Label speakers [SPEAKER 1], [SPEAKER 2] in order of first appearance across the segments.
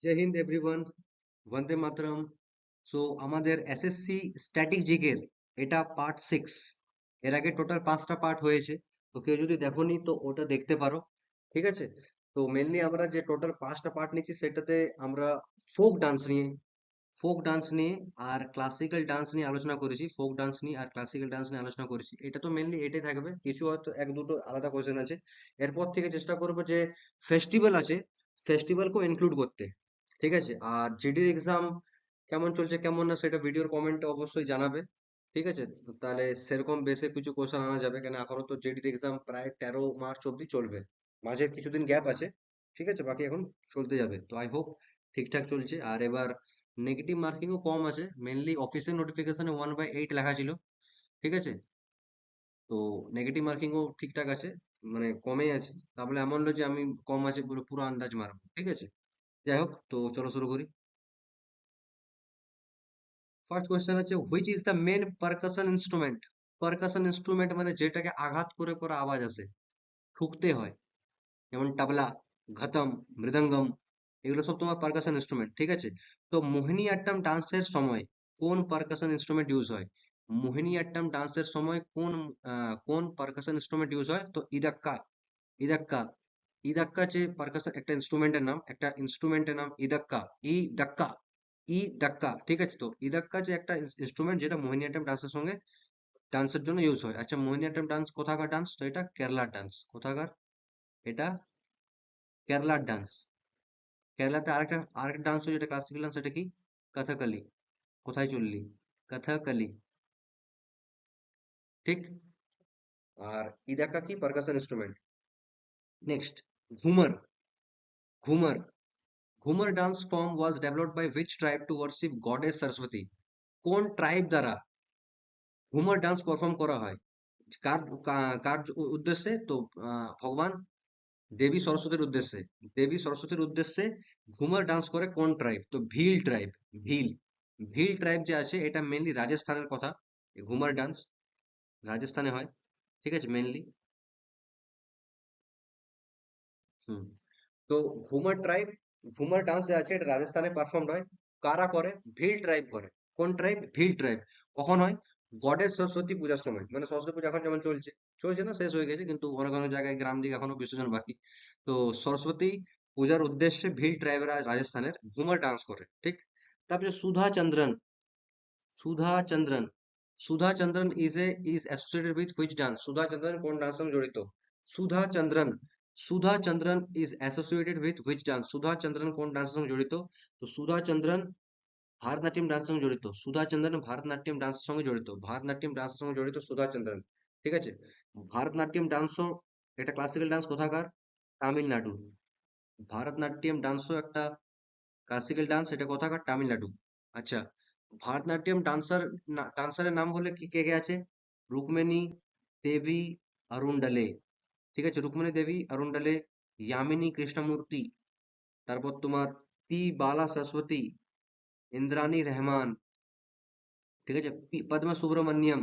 [SPEAKER 1] জয় Hind everyone, বন্দে মাতরম। So আমাদের SSC static জিকের এটা পার্ট 6। এর আগে টোটাল 5টা পার্ট হয়েছে। তো কেউ যদি দেখোনি তো ওটা দেখতে পারো। ঠিক আছে। তো মেনলি আমরা যে টোটাল 5টা পার্ট নিচ্ছি সেটাতে আমরা ফোক ডান্স নিয়ে ফোক ডান্স নিয়ে আর ক্লাসিক্যাল ডান্স নিয়ে আলোচনা করেছি। ফোক ডান্স নিয়ে আর ক্লাসিক্যাল ডান্স নিয়ে আলোচনা করেছি। এটা তো মেনলি এটাই থাকবে, কিছু হয়তো এক দুটো আলাদা কোয়েশ্চেন আছে। এরপর থেকে চেষ্টা করবো যে ফেস্টিভ্যাল আছে, ফেস্টিভ্যালকেও ইনক্লুড করতে। ঠিক আছে। আর জিডির এক্সাম কেমন চলছে কেমন না সেটা ভিডিওর কমেন্টে অবশ্যই জানাবে। ঠিক আছে। তো তাহলে সেরকম বেসে কিছু কোশ্চেন আনা যাবে, কেন এখনো তো জিডির এক্সাম প্রায় 13 মার্চ অব্দি চলবে। মাঝে কিছুদিন গ্যাপ আছে। ঠিক আছে, বাকি এখন চলতে যাবে। তো আই হোপ ঠিকঠাক চলছে। আর এবার নেগেটিভ মার্কিংও কম আছে, মেনলি অফিসের নোটিফিকেশনে 1/8 লেখা ছিল। ঠিক আছে। তো নেগেটিভ মার্কিংও ঠিকঠাক আছে, মানে কমেই আছে। তাহলে এমন নয় যে আমি কম আছে পুরো পুরো আন্দাজ মারবো। ঠিক আছে। যাই হোক, তো চলো শুরু করি। ফার্স্ট কোয়েশ্চেন হচ্ছে, which is the main percussion instrument? Percussion instrument মানে যেটাকে আঘাত করে পরে আওয়াজ আসে, ঠুকতে হয়। যেমন তবলা, ঘতম, মৃদঙ্গম, এগুলো সব তোমার পারকাশন ইনস্ট্রুমেন্ট। ঠিক আছে। তো মোহিনীঅট্টম ডান্সের সময় কোন পারকাশন ইনস্ট্রুমেন্ট ইউজ হয়? মোহিনীঅট্টম ডান্সের সময় কোন পারকাশন ইনস্ট্রুমেন্ট ইউজ হয়? তো ইদাক্কা। ইদাক্কা। ইদাক্কা যে পারকাশন একটা ইনস্ট্রুমেন্টের নাম, ইদাক্কা। ইদাক্কা। ইদাক্কা। ঠিক আছে। তো ইদাক্কা যে একটা ইনস্ট্রুমেন্ট যেটা মোহিনীঅট্টম ডান্সের সঙ্গে ডান্সের জন্য ইউজ হয়। আচ্ছা, মোহিনীঅট্টম ডান্স কোথাকার ডান্স? তো এটা কেরালার ডান্স। কোথাকার? এটা কেরালার ডান্স। কেরালাতে আরেকটা ডান্স হয় যেটা ক্লাসিক্যাল ডান্স, সেটা কি? কথাকলি। কোথায় চললি? কথাকলি। ঠিক। আর ইদাকা কি? Percussion instrument. Next, Ghoomar. Ghoomar. Ghoomar dance form was developed by which tribe to worship goddess Saraswati? কোন ট্রাইব দ্বারা ঘুমর ডান্স পারফর্ম করা হয়? কার কার উদ্দেশ্যে? তো ভগবান দেবী সরস্বতীর উদ্দেশ্যে। দেবী সরস্বতীর উদ্দেশ্যে ঘুমর ডান্স করে কোন ট্রাইব? তো ভিল ট্রাইব। ভিল। ভিল ট্রাইব যে আছে এটা মেনলি রাজস্থানের কথা। এই ঘুমর ডান্স রাজস্থানে হয়। ঠিক আছে, মেনলি। হুম। তো ঘুমর ট্রাইব, ঘুমর ডান্স যে আছে এটা রাজস্থানে পারফর্ম হয়। কারা করে? ভিল ট্রাইব করে। কোন ট্রাইব? ভিল ট্রাইব। কখন হয়? গডেস সরস্বতী পূজার সময়। মানে সরস্বতী পূজা এখন যেমন চলছে, চলছে না, শেষ হয়ে গেছে, কিন্তু অনেক অনেক জায়গায় গ্রাম দিকে এখনো বিসর্জন বাকি। তো সরস্বতী পূজার উদ্দেশ্যে ভিল ট্রাইবেরা রাজস্থানের ঘুমর ডান্স করে। ঠিক। তারপরে Sudha Chandran. Sudha Chandran. Sudha Chandran is associated with which dance? Sudha Chandran কোন ডান্সের সঙ্গে জড়িত? Sudha Chandran. Sudha Chandran is associated with which dance? Sudha Chandran কোন ডান্সের সঙ্গে জড়িত? তো সুধা চন্দ্রন ভারতনাট্যম ডান্সের সঙ্গে জড়িত। সুধা চন্দ্রন ভারতনাট্যম ডান্সের সঙ্গে জড়িত। ভারতনাট্যম ডান্সের সঙ্গে জড়িত সুধা চন্দ্রন। ঠিক আছে। ভারতনাট্যম ডান্সও একটা ক্লাসিক্যাল ডান্স। কোথাকার? তামিলনাড়ু। ভারতনাট্যম ডান্সও একটা ক্লাসিক্যাল ডান্স, এটা কোথাকার? তামিলনাড়ু। আচ্ছা, ভারতনাট্যম ডান্সারের নাম বলে কি কে কে আছে? রুক্মিণী দেবী অরুণডালে। ঠিক আছে, রুক্মিণী দেবী অরুণডালে, यामिनी কৃষ্ণমূর্তি, তারপর তোমার পি বালা সরস্বতী, ইন্দ্রাণী রহমান। ঠিক আছে, পদ্মা সুব্রমণ্যম।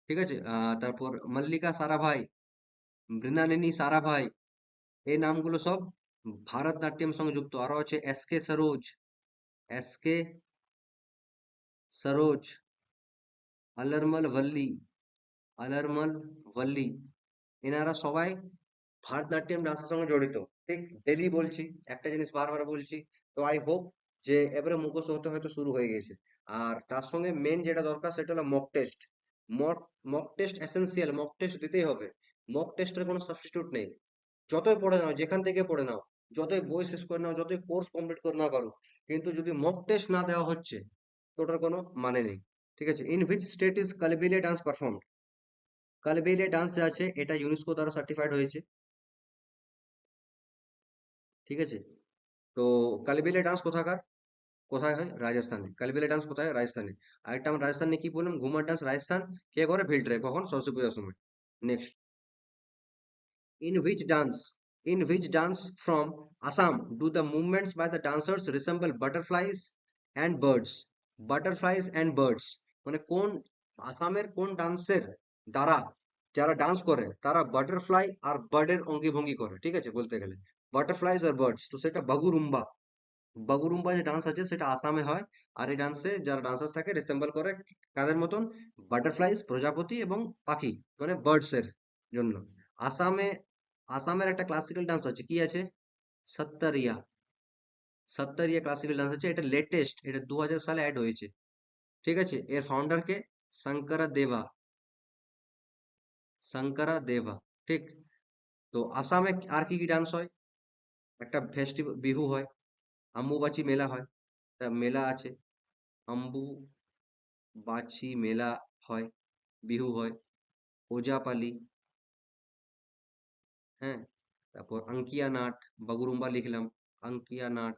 [SPEAKER 1] ঠিক আছে। তারপর মল্লিকা সারাভাই, মৃণালিনী সারাভাই। এই নামগুলো সব ভারতনাট্যম সঙ্গে যুক্ত। আরো আছে S K Saroj. S K Saroj, Alarmel Valli, Alarmel Valli. এনারা সবাই ভারতনাট্যম ডান্সের সঙ্গে জড়িত। ঠিক। ডেলি বলছি, একটা জিনিস বারবার বলছি। তো আই হোপ যে এবারে মুখস্থ হতে হয়তো শুরু হয়ে গেছে। আর তার সঙ্গে মেন যেটা দরকার সেটা হলো mock test. Mock mock test essential, mock test দিতেই হবে। মক টেস্টের কোনো সাবস্টিটিউট নেই। যতই পড়ে নাও, যেখান থেকে পড়ে নাও, যতই বই শেষ করে নাও, যতই কোর্স কমপ্লিট করে না করো, কিন্তু যদি মক টেস্ট না দেওয়া হচ্ছে তো ওটার কোনো মানে নেই। ঠিক আছে। In which state is Kalbelia dance performed? Kalbelia dance যে আছে এটা ইউনেস্কো দ্বারা সার্টিফাইড হয়েছে। ঠিক আছে। তো কালবেলিয়া ডান্স কোথাকার? কোথায় হয়? রাজস্থানে। কালবেলিয়া ডান্স কোথায়? রাজস্থানে। আরেকটা আমরা রাজস্থান নিয়ে কি বললাম? ঘুমার ডান্স রাজস্থান। কে করে? ভিল ট্রাইব। কখন? সরস্বতী পূজার সময়। Next, in which dance, in which dance from Assam do the movements by the dancers resemble butterflies and birds? Butterflies and birds মানে কোন আসামের কোন ডান্সের দ্বারা যারা ডান্স করে তারা বাটারফ্লাই আর বার্ডের অঙ্গি ভঙ্গি করে? ঠিক আছে, বলতে গেলে বাটারফ্লাইজ আর বার্ডস, তো সেটা বাগুরুম্বা। বাগুরুম্বা যে ডান্স আছে সেটা আসামে হয়। আর এই ডান্সে যারা ডান্সার থাকে রিসেম্বল করে কাদের মতন, বাটারফ্লাইজ, প্রজাপতি এবং পাখি, মানে বার্ডস এর জন্য। আসামে, আসামের একটা ক্লাসিক্যাল ডান্স আছে, কি আছে, সত্তরিয়া। সত্তরিয়া ক্লাসিক্যাল ডান্স আছে, এটা লেটেস্ট, এটা 2000 সালে অ্যাড হয়েছে। ঠিক আছে, এর ফাউন্ডার কে, শঙ্করা দেবা, শঙ্করা দেবা। ঠিক। তো আসামে আর কি কি ডান্স হয়, একটা ফেস্টিভ্যাল বিহু হয়, আম্বুবাচি মেলা হয়, একটা মেলা আছে, আম্বুবাচি মেলা হয়, বিহু হয়, ওজাপালি, হ্যাঁ, তারপর আঙ্কিয়া নাট, বাগুরুম্বা লিখলাম, আঙ্কিয়া নাট,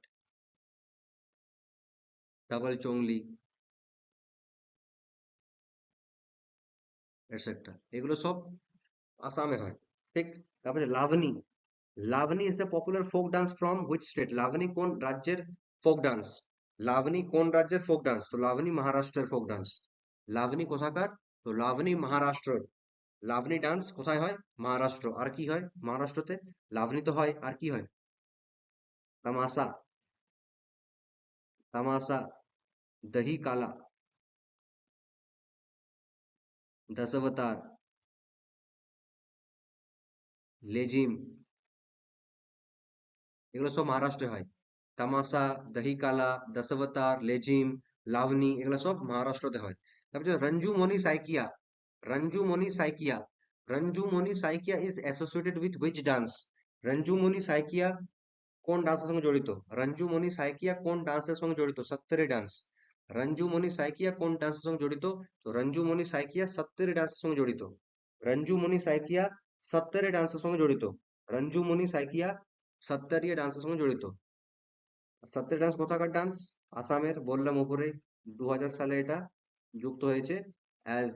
[SPEAKER 1] ডাবল চংলি, এটসেট্রা, এগুলো সব আসামে হয়। ঠিক। তারপরে Lavani, Lavani is a popular folk dance from which state, Lavani কোন রাজ্যের ফোক ডান্স, লাভনি কোন রাজ্যের ফোক ডান্স, তো লাভনি মহারাষ্ট্রের ফোক ডান্স। লাভনি কোথাকার, তো লাভনি মহারাষ্ট্র। লাভনি ডান্স কোথায় হয়, মহারাষ্ট্র। আর কি হয় মহারাষ্ট্রতে, লাভনি তো হয়, আর কি হয়, তামাশা, তামাশা, দही काला, दशावतार, लेजिम, এগুলো সব মহারাষ্ট্রে হয়। তামাশা, দহি কালা, দশাবতার, লেজিম, লাভনি, এগুলো সব মহারাষ্ট্রতে হয়। তারপর যে Ranju Moni Saikia, Ranju Moni Saikia, Ranju Moni Saikia is associated with which dance, Ranju Moni Saikia কোন ডান্সের সঙ্গে জড়িত, রঞ্জু মনি সাইকিয়া কোন ডান্সের সঙ্গে জড়িত, সত্তরে ডান্স। রঞ্জু মনি সাইকিয়া কোন ডান্সের সঙ্গে জড়িত, তো রঞ্জু মনি সাইকিয়া সত্তরে ডান্সের সঙ্গে জড়িত। রঞ্জু মনি সাইকিয়া সত্তরে ডান্সের সঙ্গে জড়িত। রঞ্জু মনি সাইকিয়া সত্তরিয়া ডান্সের সঙ্গে জড়িত। সত্তরি ডান্স কোথাকার ডান্স, আসামের, বললাম উপরে, 2000 সালে এটা যুক্ত হয়েছে as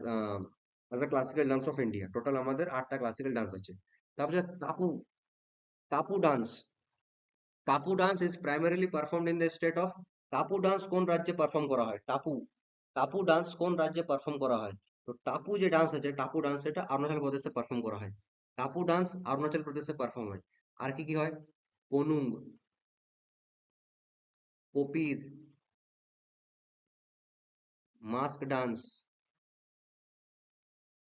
[SPEAKER 1] as a classical dance of India. Total আমাদের 8টা ক্লাসিক্যাল ডান্স আছে। তারপরে Tapu, Tapu dance, Tapu dance is primarily performed in the state of, Tapu dance কোন রাজ্যে পারফর্ম করা হয়, টাপু, টাপু ডান্স কোন রাজ্যে পারফর্ম করা হয়, তো টাপু যে ডান্স আছে, টাপু ডান্স, এটা অরুণাচল প্রদেশে পারফর্ম করা হয়। টাপু ডান্স অরুণাচল প্রদেশে পারফর্ম হয়। আর কি কি হয়, কোনুং, কোপির, মাস্ক ডান্স,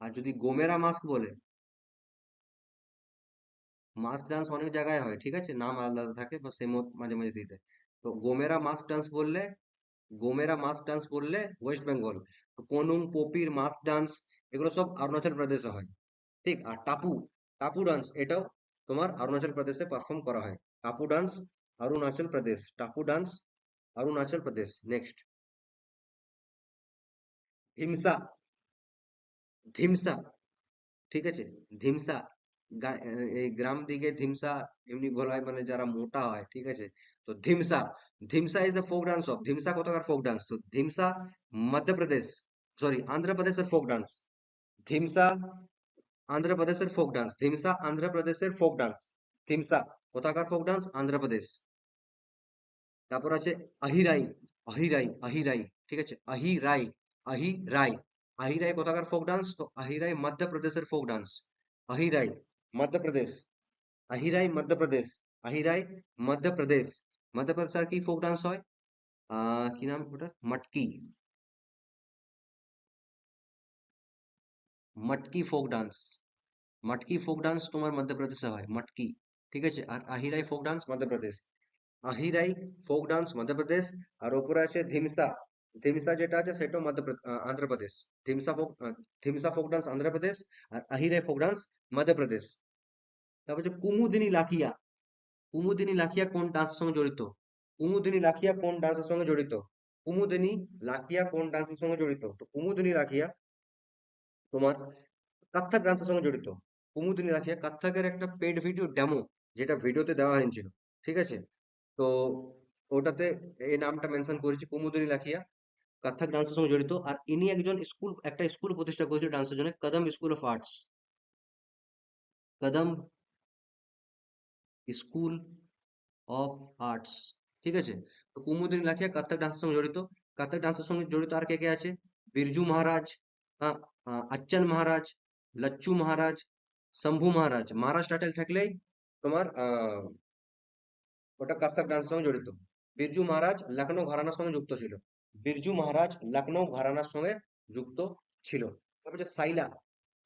[SPEAKER 1] আর যদি গোমেরা মাস্ক বলে, মাস্ক ডান্স অনেক জায়গায় হয়, ঠিক আছে, নাম আলাদা আলাদা থাকে বা সেমও মাঝে মাঝে দিতে। তো গোমেরা মাস্ক ডান্স বললে, গোমেরা মাস্ক ডান্স বললে ওয়েস্ট বেঙ্গল। তো কোনুং, পপির, মাস্ক ডান্স, এগুলো সব অরুণাচল প্রদেশে হয়। ঠিক। আর টাপু, টাপু ডান্স এটাও তোমার অরুণাচল প্রদেশে পারফর্ম করা হয়। টাপু dance Arunachal Pradesh, টাপু dance Arunachal Pradesh. Next, ধিমসা, ধিমসা, ঠিক আছে, ধিমসা, এই গ্রাম দিকে ধিমসা এমনি বলা হয়, মানে যারা মোটা হয়, ঠিক আছে। তো Dhimsa, Dhimsa is a folk dance of, Dhimsa কোথাকার ফোক ডান্স, তো ধিমসা মধ্যপ্রদেশ, সরি আন্ধ্রপ্রদেশের ফোক ডান্স। ধিমসা আন্ধ্রপ্রদেশের ফোক ডান্স, ধিমসা আন্ধ্রপ্রদেশের ফোক ডান্স। ধিমসা কোথাকার ফোক ডান্স, অন্ধ্রপ্রদেশ। তারপর আছে আহিরাই, আহিরাই, আহিরাই, ঠিক আছে, আহিরাই, আহিরাই, আহিরাই কোথাকার ফোক ডান্স, তো আহিরাই মধ্যপ্রদেশের ফোক ডান্স। আহিরাই মধ্যপ্রদেশ, আহিরাই মধ্যপ্রদেশ, আহিরাই মধ্যপ্রদেশ। মধ্যপ্রদেশ আর কি ফোক ডান্স হয়, কি নাম ওটার, Matki, Matki folk dance, Matki folk dance তোমার মধ্যপ্রদেশে হয়, মটকি। ঠিক আছে, আর Ahirai folk dance Madhya Pradesh, Ahirai folk dance Madhya Pradesh. আর ওপরে আছে ধিমসা, ধিমসা যেটা আছে সেটাও Andhra Pradesh. Dhimsa folk, Dhimsa folk dance Andhra Pradesh, আর আহিরাই ফোক ডান্স মধ্যপ্রদেশ। তারপর হচ্ছে কুমুদিনী লাখিয়া, কুমুদিনী লাখিয়া কোন ডান্সের সঙ্গে জড়িত, কুমুদিনী লাখিয়া কোন ডান্সের সঙ্গে জড়িত, কুমুদিনী লাখিয়া কোন ডান্সের সঙ্গে জড়িত, তো কুমুদিনী লাখিয়া তোমার কত্থক ডান্সের সঙ্গে জড়িত। কুমুদিনী লাখিয়া কত্থকের একটা পেড ভিডিও ডেমো, যেটা ভিডিওতে দেওয়া হয়েছিল, ঠিক আছে। তো ওটাতে এই নামটা মেনশন করেছি, কুমুদিনী লাখিয়া কত্থক ডান্সের সঙ্গে জড়িত। আর ইনি একজন স্কুল, একটা স্কুল প্রতিষ্ঠা করেছিল ডান্সের জন্য, কদম স্কুল অফ আর্টস, কদম স্কুল অফ আর্টস, ঠিক আছে। তো কুমুদিনী লাখিয়া কত্থক ডান্সের সঙ্গে জড়িত। কত্থক ডান্সের সঙ্গে জড়িত আর কে কে আছে, বিরজু মহারাজ, আহ, আচ্চন মহারাজ, লচ্ছু মহারাজ, শম্ভু মহারাজ। মহারাজ টাইটেল থাকলেই তোমার ওটা কত্থক ডান্সের সঙ্গে জড়িত। বিরজু মহারাজ লখনৌ ঘরানার সঙ্গে যুক্ত ছিল। বিরজু মহারাজ লখনৌ ঘরানার সঙ্গে যুক্ত ছিল। তারপর হচ্ছে Saila.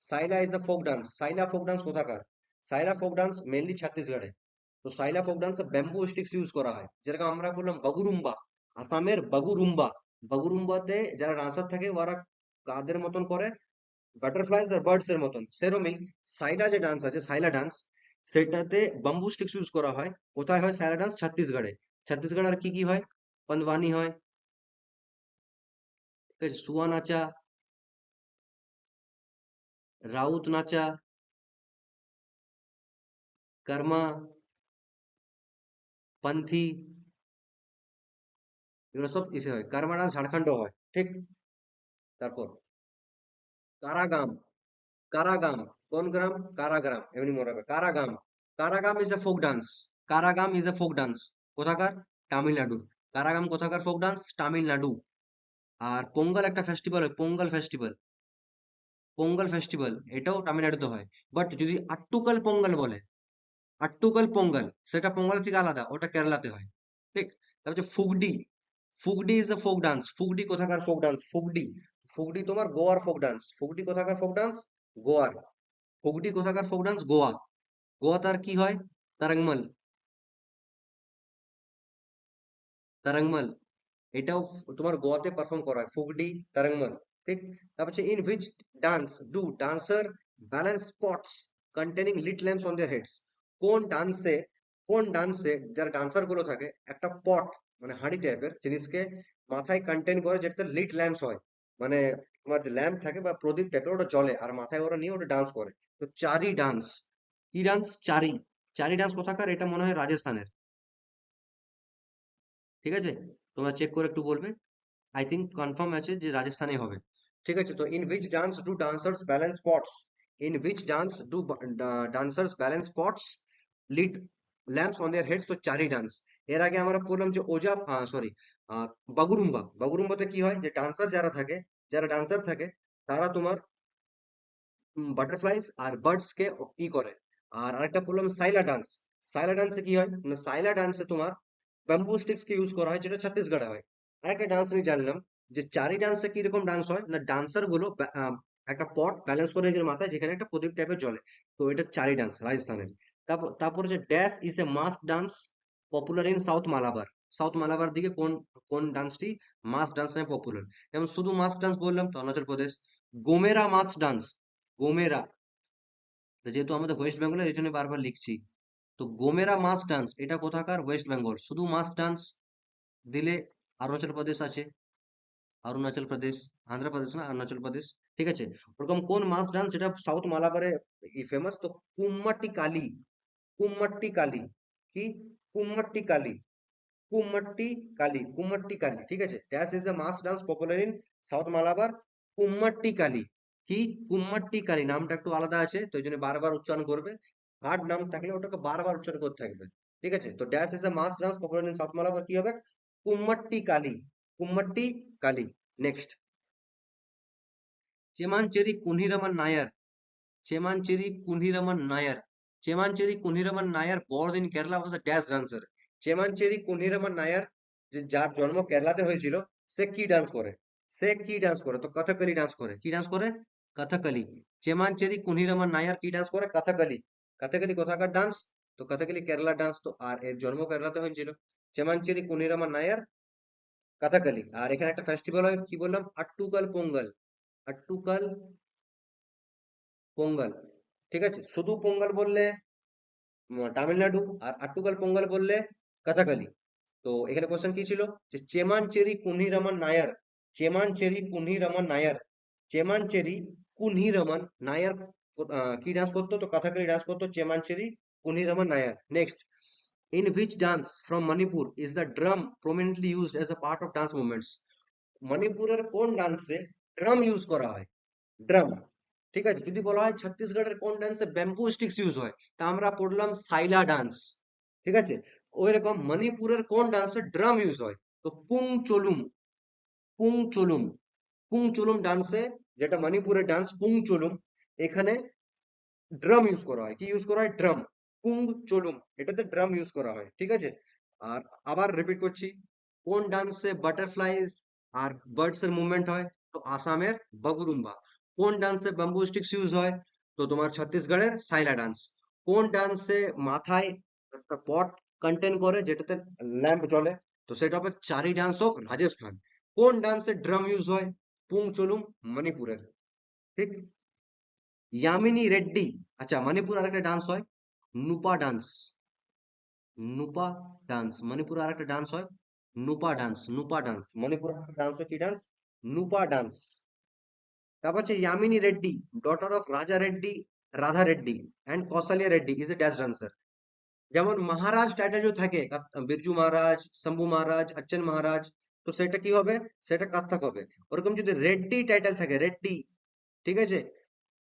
[SPEAKER 1] Saila is the folk dance. Saila folk dance কোথাকার? সাইলা ফোক ডান্স মেনলি ছত্তিশগড়ে। তো সাইলা ফোক ডান্সে ব্যাম্বু স্টিক্স ইউজ করা হয়, যেরকম আমরা বললাম বাগুরুম্বা, আসামের বাগুরুম্বা। বাগুরুম্বাতে যারা ডান্সার থাকে ওরা কাদের মতন করে, বাটারফ্লাইজ আর বার্ডস এর মতন, সেরমই সাইলা যে ডান্স আছে, সাইলা ডান্স, সেটাতে বাম্বু স্টিক্স ইউজ করা হয়। কোথায় হয় সাইলা ডান্স? ছত্তিশগড়ে। ছত্তিশগড় আর কি কি হয়? পন্দওয়ানি হয়, ঠিক আছে, সুয়া নাচা, রাউত নাচা, কর্মা, পন্থী, এগুলো সব কিসে হয়? কর্মা ডান্স ঝাড়খণ্ডও হয়, ঠিক। তারপর কারাগাম। কারাগাম কোন গ্রাম? কারাগ্রাম, এমনি মনে রাখবে, Karagam. Karagam is a folk dance. Karagam is a folk dance. কোথাকার? তামিলনাড়ুর। কারাগাম কোথাকার ফোক ডান্স? তামিলনাড়ু। আর পোঙ্গল একটা ফেস্টিভ্যাল হয়, পোঙ্গল ফেস্টিভ্যাল। পোঙ্গল ফেস্টিভ্যাল এটাও তামিলনাড়ুতে হয়। বাট যদি আট্টুকল পোঙ্গল বলে, আট্টুকল পোঙ্গল, সেটা পোঙ্গল থেকে আলাদা, ওটা কেরালাতে হয়, ঠিক। তারপর হচ্ছে Fugdi. Fugdi is the folk dance. Fugdi কোথাকার ফোক ডান্স? ফুগডি, ফুগডি তোমার গোয়ার ফোক ডান্স। ফুগডি কোথাকার ফোক ডান্স? গোয়ার। ফুগডি কোথাকার ফোক ডান্স? গোয়া। গোয়া তার কি হয়? তারাংমল। তারাংমল, এটাও তোমার গোয়াতে পারফর্ম করা হয়, ফুগডি, তারাংমল, ঠিক। তারপর হচ্ছে in which dance do dancer balance pots containing lit lamps on their heads. কোন ডান্সে, কোন ডান্সে যারা ডান্সার গুলো থাকে একটা পট, মানে হাঁড়ি টাইপের জিনিসকে মাথায় কন্টেন করে, যেটাতে লিট ল্যাম্পস হয়, মানে তোমার যে ল্যাম্প থাকে বা প্রদীপ টাইপের, ওটা জ্বলে আর মাথায় ওরা নিয়ে ওটা ডান্স করে। তো চারি ডান্স। কি ডান্স? চারি। চারি ডান্স কোথাকার? এটা মনে হয় রাজস্থানের, ঠিক আছে। তোমরা চেক করে একটু বলবে। আই থিঙ্ক কনফার্ম আছে যে রাজস্থানে হবে, ঠিক আছে। তো in which dance do dancers balance pots, in which dance do dancers balance pots lid lamps on their heads. তো চারি ডান্স। এর আগে আমরা বললাম যে ওজা, সরি, বাগুরুম্বা। বাগুরুম্বাতে কি হয়, যে ডান্সার যারা থাকে, যারা ডান্সার থাকে, তারা তোমার বাটারফ্লাইজ আর বার্ডস কে ই করে। আর আরেকটা বললাম সাইলা ডান্স। সাইলা ডান্সে কি হয় না, সাইলা ডান্সে তোমার ব্যাম্বু স্টিক্স কে ইউজ করা হয়, যেটা ছত্তিশগড়ে হয়। আরেকটা ডান্স আমি জানলাম, যে চারি ডান্সে কি রকম ডান্স হয় না, ডান্সার গুলো একটা পট ব্যালেন্স করে নিজের মাথায়, যেখানে একটা প্রদীপ টাইপের জ্বলে। তো এটা চারি ডান্স রাজস্থানের। তারপর যে dash is a mask dance popular in south Malabar. South Malabar দিকে কোন কোন ডান্সটি মাস্ক ডান্স নামে পপুলার? যেমন শুধু মাস্ক ডান্স বললাম তো অরুণাচল প্রদেশ। গোমেরা মাস্ক ডান্স, গোমেরা, যেহেতু আমাদের ওয়েস্ট বেঙ্গলে, এই জন্য বারবার লিখছি। তো গোমেরা মাস্ক ডান্স এটা কোথাকার? ওয়েস্ট বেঙ্গল। শুধু মাস্ক ডান্স দিলে অরুণাচল প্রদেশ আছে, অরুণাচল প্রদেশ, আন্ধ্রপ্রদেশ না, অরুণাচল প্রদেশ, ঠিক আছে। ওরকম কোন মাস্ক ডান্স যেটা সাউথ মালাবারে ফেমাস? তো কুম্মাট্টি কালী। কুম্মাট্টি কালী কি? কুম্মাট্টি কালী, কুম্মাট্টি কালী, কুম্মাট্টি কালী, ঠিক আছে। Dash is the mass dance popular in south Malabar. Kummatti Kali কি? কুম্মাট্টি কালী নামটা একটু আলাদা আছে, তো এই জন্য বারবার উচ্চারণ করবে। হার্ড নাম থাকলে ওটাকে বারবার উচ্চারণ করতে থাকবে, ঠিক আছে। তো dash is the mass dance popular in south Malabar কি হবে? Kummatti Kali, Kummatti Kali. Next, Chemancheri Kunhiraman Nair. Chemancheri Kunhiraman Nair. Chemancheri Kunhiraman Nair born in Kerala was a dash dancer. Chemancheri Kunhiraman Nair, যে যার জন্ম কেরালাতে হয়েছিল, সে কি ডান্স করে? সে কি ডান্স করে? তো কথাকলি ডান্স করে। কি ডান্স করে? কথাকলি। চেমানচেরি কুন্হিরামান নায়ার কি ডান্স করে? কথাকলি। কথাকলি কোথাকার ডান্স? তো কথাকলি কেরালা ডান্স। তো আর এর জন্ম কেরালাতে হয়েছিল। চেমানচেরি কুন্হিরামান নায়ার, কথাকলি। আর এখানে একটা ফেস্টিভ্যাল হয়, কি বললাম? আট্টুকাল পোঙ্গল। আট্টুকাল পোঙ্গল, ঠিক আছে। শুধু পোঙ্গল বললে তামিলনাড়ু, আর আট্টুকাল পোঙ্গল বললে কথাকলি। তো এখানে কোশ্চেন কি ছিল, যে চেমানচেরি কুন্হিরামান নায়ার, চেমানচেরি কুন্হিরামান নায়ার, চেমানচেরি কুন্হিরামান নায়ার কি ডান্স করতো? তো কথাকলি ডান্স করতো Chemancheri Kunhiraman Nair. Next, in which dance from Manipur is the drum prominently used as a part of dance movements? মণিপুরের কোন ডান্সে ড্রাম ইউজ করা হয়? ড্রাম, ঠিক আছে। যদি বলা হয় ছত্তিশগড়ের কোন ডান্সে ব্যাম্বু স্টিক্স ইউজ হয়, তা আমরা পড়লাম সাইলা ডান্স, ঠিক আছে। ওই রকম মণিপুরের কোন ডান্সে ড্রাম ইউজ হয়? তো পুং চলুম, পুং চলুম, পুং চলুম ডান্সে, যেটা মণিপুরের ডান্স পুং চলুম, এখানে ড্রাম ইউজ করা হয়। কি ইউজ করা হয়? ড্রাম। পুং চলুম, এটাতে ড্রাম ইউজ করা হয়, ঠিক আছে। আর আবার রিপিট করছি, কোন ডান্সে বাটারফ্লাইজ আর বার্ডস এর মুভমেন্ট হয়? তো আসামের বাগুরুম্বা। কোন ডান্সে ব্যাম্বু স্টিক্স ইউজ হয়? তো তোমার ছত্তিশগড়ের সাইলা ডান্স। কোন ডান্সে মাথায় একটা পট কন্টেন করে যেটাতে ল্যাম্প জ্বলে? তো সেটা হবে চারি ডান্স অফ রাজস্থান। কোন ডান্সে ড্রাম ইউজ হয়? পুং চলুম, মণিপুরের। ঠিক। ইয়ামিনী রেড্ডি, আচ্ছা মণিপুর আরেকটা ডান্স হয় নুপা ডান্স। নুপা ডান্স মণিপুরে আরেকটা ডান্স হয় নুপা ডান্স। নুপা ডান্স মণিপুরে আরেকটা ডান্স হয় কি ডান্স? নুপা ডান্স। তারপর হচ্ছে ইয়ামিনী রেড্ডি, ডটার অফ রাজা Reddy, Radha Reddy and Kaushalya Reddy is a dash dancer. যেমন মহারাজ টাইটেল যদি থাকে বিরজু মহারাজ, শম্ভু মহারাজ, অচ্চন মহারাজ, তো সেটা কি হবে? সেটা কত্থক হবে। ওরকম যদি রেড্ডি টাইটেল থাকে, রেড্ডি, ঠিক আছে,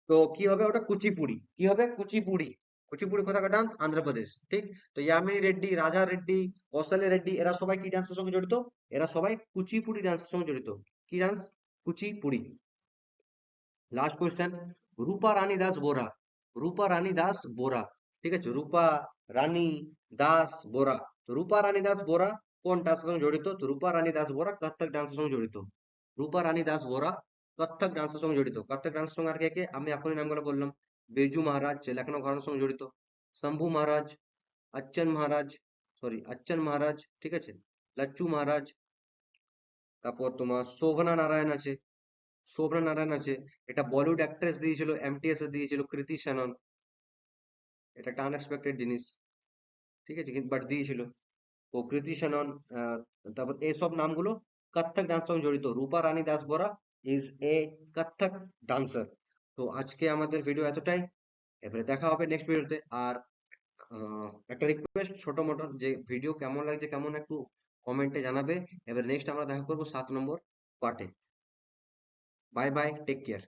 [SPEAKER 1] তো কি হবে ওটা? কুচিপুড়ি। কি হবে? কুচিপুড়ি। কুচিপুড়ি কোথাকার ডান্স? আন্ধ্রপ্রদেশ। ঠিক। তো ইয়ামিনী রেড্ডি, রাজা রেড্ডি, কৌশল্যা রেড্ডি এরা সবাই কি ডান্সের সঙ্গে জড়িত? এরা সবাই কুচিপুড়ি ডান্সের সঙ্গে জড়িত। কি ডান্স? কুচিপুড়ি। লাস্ট কোয়েশ্চেন, রূপা রানী দাস বোরা। রূপা রানী দাস বোরা, ঠিক আছে, রূপা রানী দাস বোরা। তো রূপা রানী দাস বোরা কোন ডান্সের সঙ্গে জড়িত? তো রূপা রানী দাস বোরা কত্থক ডান্সের সঙ্গে জড়িত। রূপা রানী দাস বোরা কত্থক ডান্সের সঙ্গে জড়িত। কত্থক ডান্সের সঙ্গে আর কে কে? আমি এখনই নামগুলো বললাম। বিরজু মহারাজ যে লখনৌ ঘরানার সঙ্গে জড়িত, শম্ভু মহারাজ, অচ্চন মহারাজ, সরি অচ্চন মহারাজ, ঠিক আছে, লচ্চু মহারাজ, তারপর তোমার শোভনা নারায়ণ আছে। শোভনা নারায়ণ আছে, এটা বলিউড অ্যাক্ট্রেস দিয়েছিল, এমটিএস এ দিয়েছিল কৃতি শ্যানন। এটা একটা আনএক্সপেক্টেড জিনিস, ঠিক আছে, কিন্তু বাট দিয়েছিল। তো কৃতি শ্যানন, আহ, তারপর এইসব নামগুলো কত্থক ডান্স সঙ্গে জড়িত। Rupa Rani Das Bora is a Kathak dancer. তো আজকে আমাদের ভিডিও এতটাই। এবারে দেখা হবে নেক্সট ভিডিওতে। আর একটা রিকোয়েস্ট ছোট মোটো, যে ভিডিও কেমন লাগছে কেমন একটু কমেন্টে জানাবে। এবার নেক্সট আমরা দেখা করবো 7 নম্বর পার্টে। Bye bye, take care.